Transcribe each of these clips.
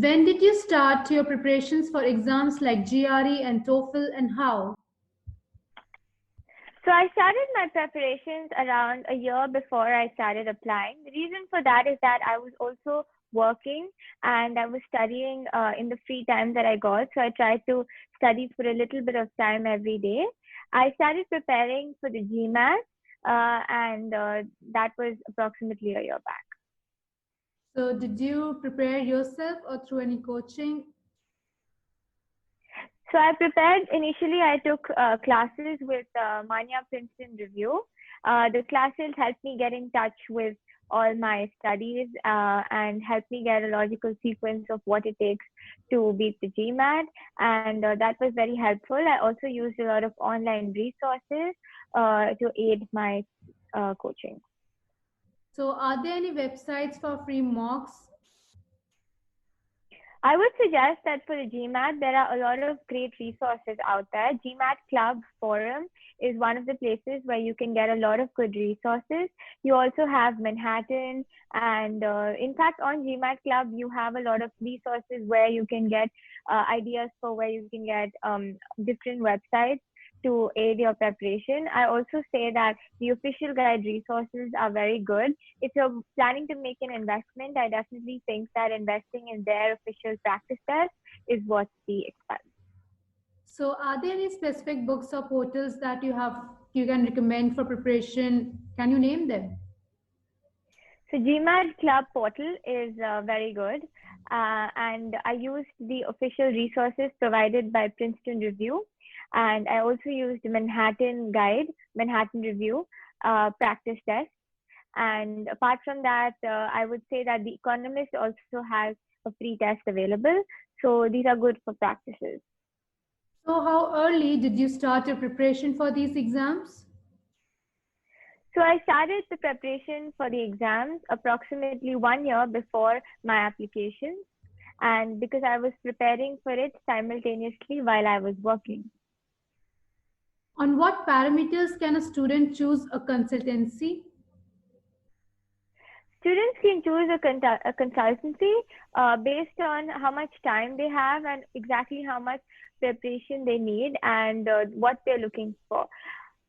When did you start your preparations for exams like GRE and TOEFL, and how? So I started my preparations around a year before I started applying. The reason for that is that I was also working and I was studying in the free time that I got. So I tried to study for a little bit of time every day. I started preparing for the GMAT and that was approximately a year back. So did you prepare yourself or through any coaching? So I prepared, initially I took classes with Manya Princeton Review. The classes helped me get in touch with all my studies and helped me get a logical sequence of what it takes to beat the GMAT. And that was very helpful. I also used a lot of online resources to aid my coaching. So are there any websites for free mocks? I would suggest that for the GMAT, there are a lot of great resources out there. GMAT Club Forum is one of the places where you can get a lot of good resources. You also have Manhattan, and in fact, on GMAT Club, you have a lot of resources where you can get ideas for where you can get different websites to aid your preparation. I also say that the official guide resources are very good. If you're planning to make an investment, I definitely think that investing in their official practice test is worth the expense. So are there any specific books or portals that you can recommend for preparation? Can you name them? So GMAT Club portal is very good. And I used the official resources provided by Princeton Review. And I also used Manhattan Guide, Manhattan Review, practice test. And apart from that, I would say that The Economist also has a free test available. So these are good for practices. So how early did you start your preparation for these exams? So I started the preparation for the exams approximately 1 year before my application. And because I was preparing for it simultaneously while I was working. On what parameters can a student choose a consultancy? Students can choose a consultancy based on how much time they have and exactly how much preparation they need and what they're looking for.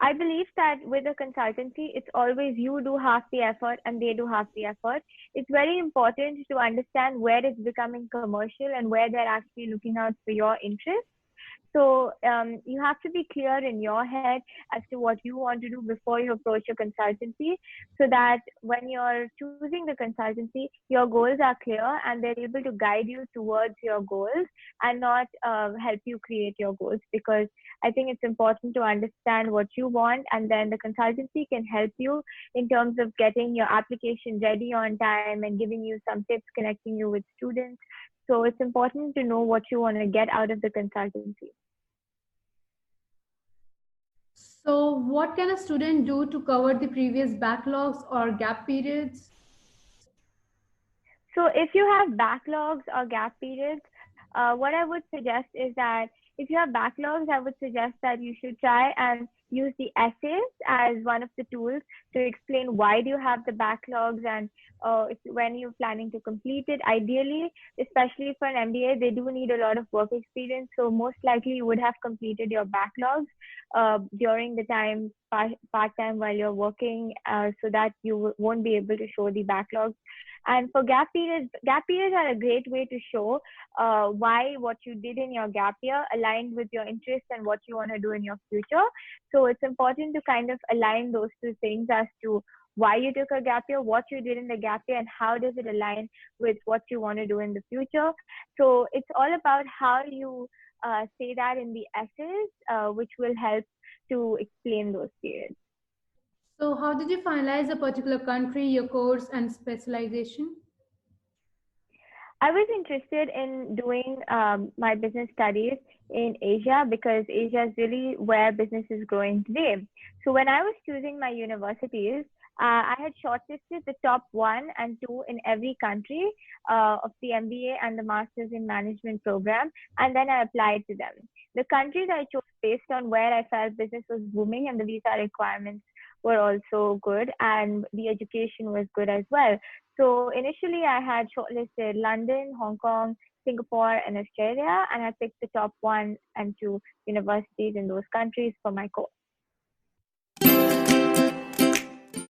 I believe that with a consultancy, it's always you do half the effort and they do half the effort. It's very important to understand where it's becoming commercial and where they're actually looking out for your interests. So you have to be clear in your head as to what you want to do before you approach a consultancy, so that when you're choosing the consultancy, your goals are clear and they're able to guide you towards your goals and not help you create your goals. Because I think it's important to understand what you want, and then the consultancy can help you in terms of getting your application ready on time and giving you some tips, connecting you with students. So it's important to know what you want to get out of the consultancy. So what can a student do to cover the previous backlogs or gap periods? So if you have backlogs or gap periods, what I would suggest is that if you have backlogs, I would suggest that you should try and use the essays as one of the tools to explain why do you have the backlogs and when you're planning to complete it. Ideally, especially for an MBA, they do need a lot of work experience. So most likely you would have completed your backlogs during the time part-time while you're working, so that you won't be able to show the backlogs. And for gap periods are a great way to show why what you did in your gap year aligned with your interests and what you want to do in your future. So it's important to kind of align those two things as to why you took a gap year, what you did in the gap year, and how does it align with what you want to do in the future. So it's all about how you say that in the essays, which will help to explain those periods. So how did you finalize a particular country, your course and specialization? I was interested in doing my business studies in Asia because Asia is really where business is growing today. So when I was choosing my universities, I had shortlisted the top 1 and 2 in every country of the MBA and the Masters in Management program, and then I applied to them. The countries I chose based on where I felt business was booming and the visa requirements were also good and the education was good as well. So initially, I had shortlisted London, Hong Kong, Singapore, and Australia, and I picked the top 1 and 2 universities in those countries for my course.